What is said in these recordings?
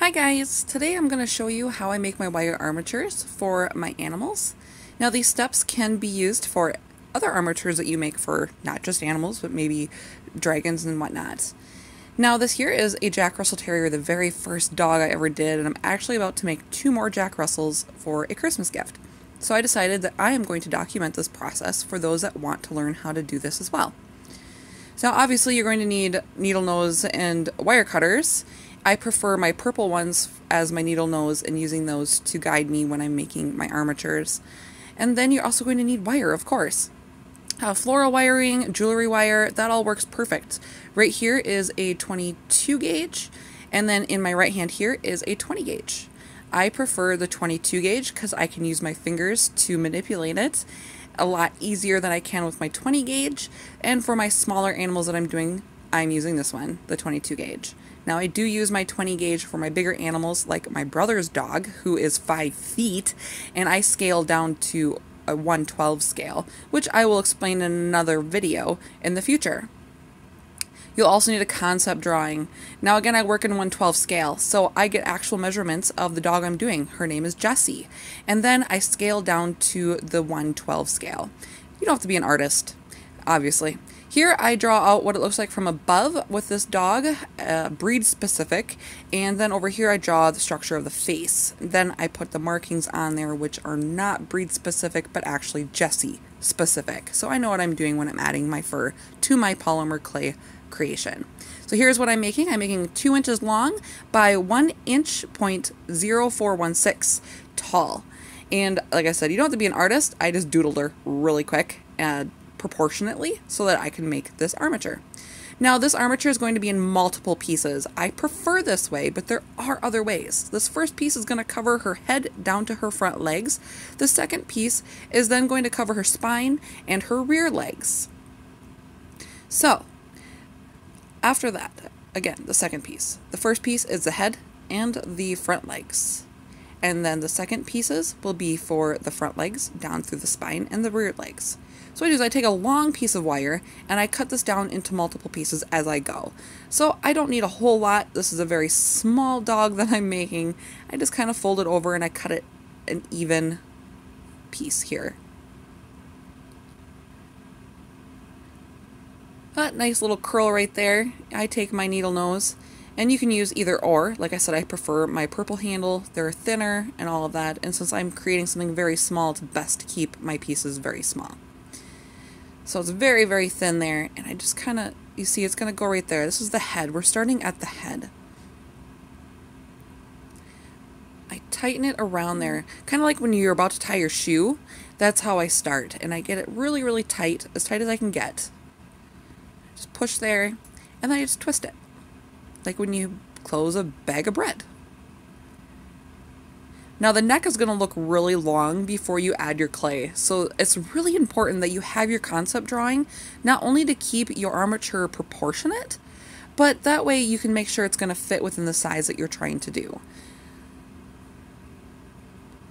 Hi guys! Today I'm going to show you how I make my wire armatures for my animals. Now these steps can be used for other armatures that you make for not just animals, but maybe dragons and whatnot. Now this here is a Jack Russell Terrier, the very first dog I ever did, and I'm actually about to make 2 more Jack Russells for a Christmas gift. So I decided that I am going to document this process for those that want to learn how to do this as well. So obviously you're going to need needle nose and wire cutters. I prefer my purple ones as my needle nose and using those to guide me when I'm making my armatures. And then you're also going to need wire, of course. Floral wiring, jewelry wire, that all works perfect. Right here is a 22 gauge, and then in my right hand here is a 20 gauge. I prefer the 22 gauge because I can use my fingers to manipulate it a lot easier than I can with my 20 gauge, and for my smaller animals that I'm doing, I'm using this one, the 22 gauge. Now I do use my 20 gauge for my bigger animals like my brother's dog, who is 5 feet, and I scale down to a 1/12 scale, which I will explain in another video in the future. You'll also need a concept drawing. Now again, I work in 1/12 scale, so I get actual measurements of the dog I'm doing. Her name is Jessie. And then I scale down to the 1/12 scale. You don't have to be an artist, obviously. Here I draw out what it looks like from above with this dog, breed specific, and then over here I draw the structure of the face. Then I put the markings on there which are not breed specific but actually Jessie specific. So I know what I'm doing when I'm adding my fur to my polymer clay creation. So here's what I'm making. I'm making 2 inches long by 1 inch point 0416 tall. And like I said, you don't have to be an artist. I just doodled her really quick and proportionately so that I can make this armature. Now this armature is going to be in multiple pieces. I prefer this way, but there are other ways. This first piece is going to cover her head down to her front legs. The second piece is then going to cover her spine and her rear legs. So after that, again, the second piece. The first piece is the head and the front legs. And then the second pieces will be for the front legs down through the spine and the rear legs. So what I do is I take a long piece of wire and I cut this down into multiple pieces as I go. So I don't need a whole lot. This is a very small dog that I'm making. I just kind of fold it over and I cut it an even piece here. That nice little curl right there. I take my needle nose, and you can use either or. Like I said, I prefer my purple handle. They're thinner and all of that, and since I'm creating something very small, it's best to keep my pieces very small. So it's very, very thin there, and I just kind of, you see it's going to go right there. This is the head. We're starting at the head. I tighten it around there, kind of like when you're about to tie your shoe. That's how I start, and I get it really, really tight as I can get. Just push there, and then I just twist it, like when you close a bag of bread. Now the neck is going to look really long before you add your clay, so it's really important that you have your concept drawing, not only to keep your armature proportionate, but that way you can make sure it's going to fit within the size that you're trying to do.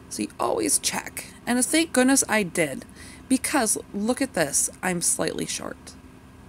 So you always check, and thank goodness I did, because look at this, I'm slightly short.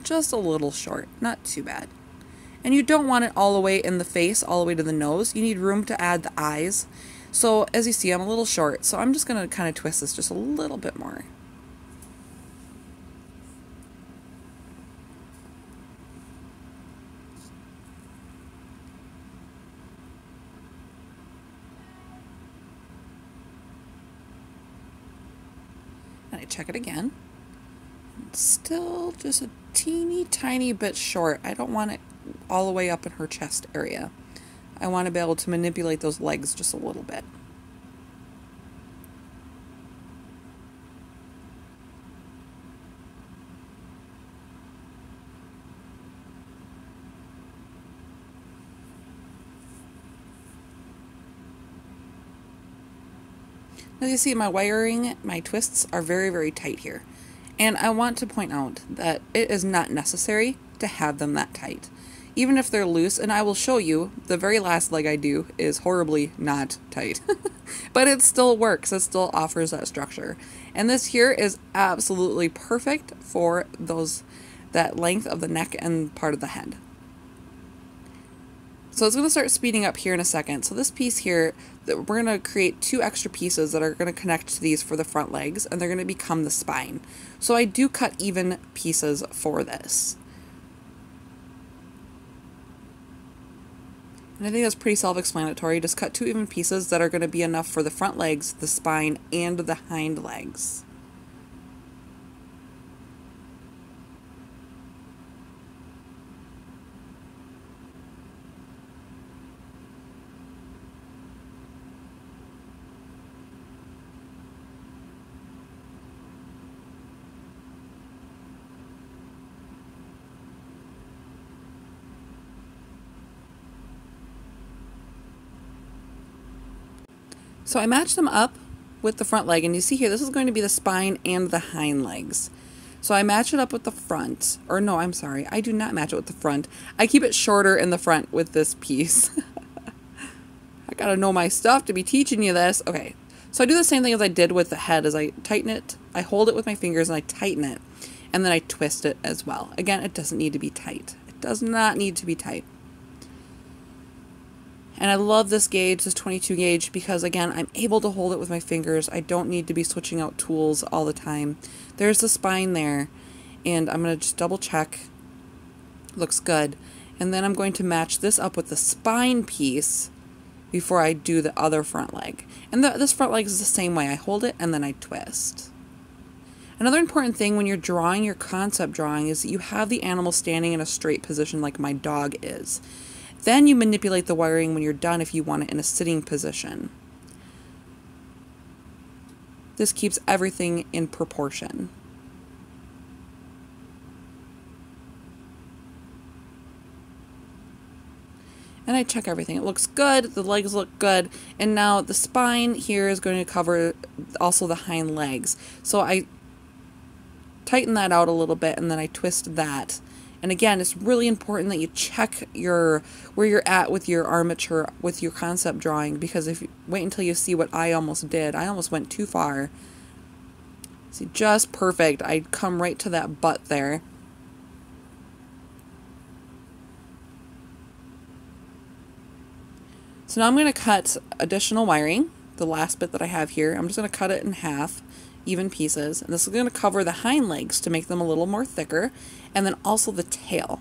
Just a little short, not too bad. And you don't want it all the way in the face, all the way to the nose. You need room to add the eyes. So as you see, I'm a little short, so I'm just going to kind of twist this just a little bit more. And I check it again. Still just a teeny tiny bit short. I don't want it all the way up in her chest area. I want to be able to manipulate those legs just a little bit. As you see, my wiring, my twists are very, very tight here. And I want to point out that it is not necessary to have them that tight. Even if they're loose, and I will show you, the very last leg I do is horribly not tight. But it still works, it still offers that structure. And this here is absolutely perfect for that length of the neck and part of the head. So it's going to start speeding up here in a second. So this piece here, we're going to create 2 extra pieces that are going to connect to these for the front legs, and they're going to become the spine. So I do cut even pieces for this. And I think that's pretty self-explanatory. Just cut 2 even pieces that are going to be enough for the front legs, the spine, and the hind legs. So I matched them up with the front leg, and you see here, this is going to be the spine and the hind legs. So I match it up with the front, or no, I'm sorry, I do not match it with the front. I keep it shorter in the front with this piece. I gotta know my stuff to be teaching you this. Okay, so I do the same thing as I did with the head, as I tighten it, I hold it with my fingers and I tighten it, and then I twist it as well. Again, it doesn't need to be tight. It does not need to be tight. And I love this gauge, this 22 gauge, because again, I'm able to hold it with my fingers. I don't need to be switching out tools all the time. There's the spine there, and I'm going to just double check. Looks good. And then I'm going to match this up with the spine piece before I do the other front leg. And this front leg is the same way. I hold it and then I twist. Another important thing when you're drawing your concept drawing is that you have the animal standing in a straight position like my dog is. Then you manipulate the wiring when you're done if you want it in a sitting position. This keeps everything in proportion. And I check everything. It looks good, the legs look good, and now the spine here is going to cover also the hind legs. So I tighten that out a little bit and then I twist that. And again, it's really important that you check where you're at with your armature, with your concept drawing, because if you wait until you see what I almost did, I almost went too far. See, just perfect. I'd come right to that butt there. So now I'm going to cut additional wiring, the last bit that I have here. I'm just going to cut it in half, even pieces, and this is going to cover the hind legs to make them a little more thicker, and then also the tail.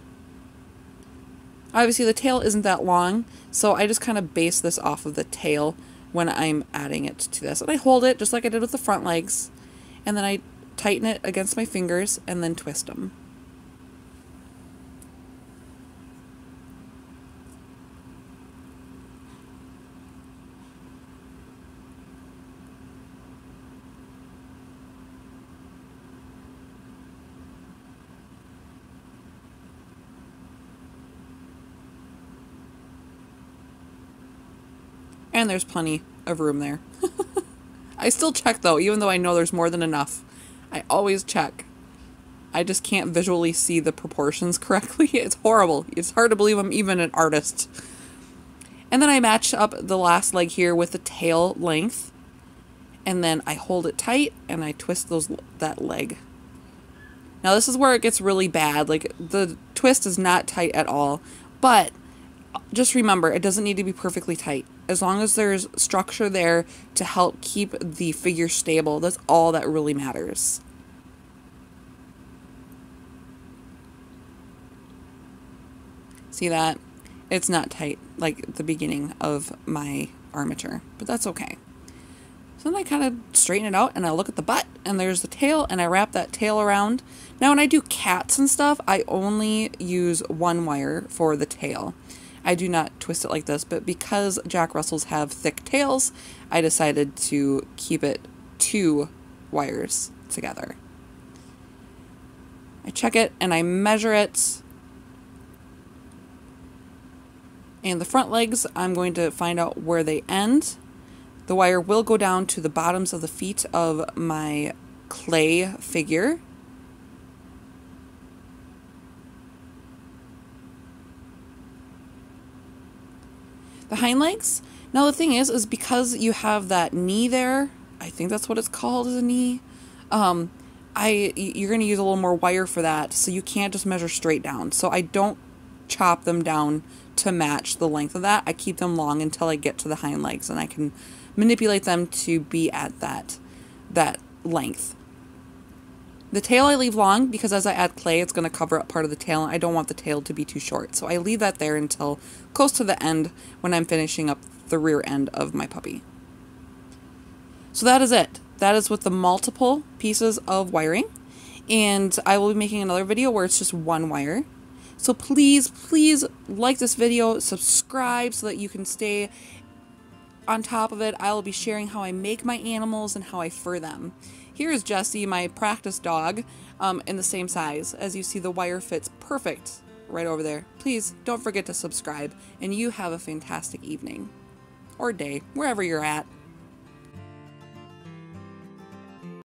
Obviously the tail isn't that long, so I just kind of base this off of the tail when I'm adding it to this. And I hold it just like I did with the front legs, and then I tighten it against my fingers and then twist them. And there's plenty of room there. I still check though, even though I know there's more than enough. I always check. I just can't visually see the proportions correctly. It's horrible. It's hard to believe I'm even an artist. And then I match up the last leg here with the tail length. And then I hold it tight and I twist that leg. Now this is where it gets really bad. Like the twist is not tight at all. But just remember, it doesn't need to be perfectly tight. As long as there's structure there to help keep the figure stable, that's all that really matters. See that? It's not tight like the beginning of my armature, but that's okay. So then I kind of straighten it out and I look at the butt and there's the tail and I wrap that tail around. Now when I do cats and stuff, I only use one wire for the tail. I do not twist it like this, but because Jack Russells have thick tails, I decided to keep it 2 wires together. I check it and I measure it. And the front legs, I'm going to find out where they end. The wire will go down to the bottoms of the feet of my clay figure. The hind legs, now the thing is because you have that knee there, I think that's what it's called, is a knee, you're going to use a little more wire for that, so you can't just measure straight down. So I don't chop them down to match the length of that. I keep them long until I get to the hind legs, and I can manipulate them to be at that length. The tail I leave long because as I add clay, it's going to cover up part of the tail, and I don't want the tail to be too short. So I leave that there until close to the end when I'm finishing up the rear end of my puppy. So that is it. That is with the multiple pieces of wiring. And I will be making another video where it's just one wire. So please, please like this video, subscribe so that you can stay on top of it. I will be sharing how I make my animals and how I fur them. Here is Jessie, my practice dog, in the same size. As you see, the wire fits perfect right over there. Please don't forget to subscribe, and you have a fantastic evening or day, wherever you're at.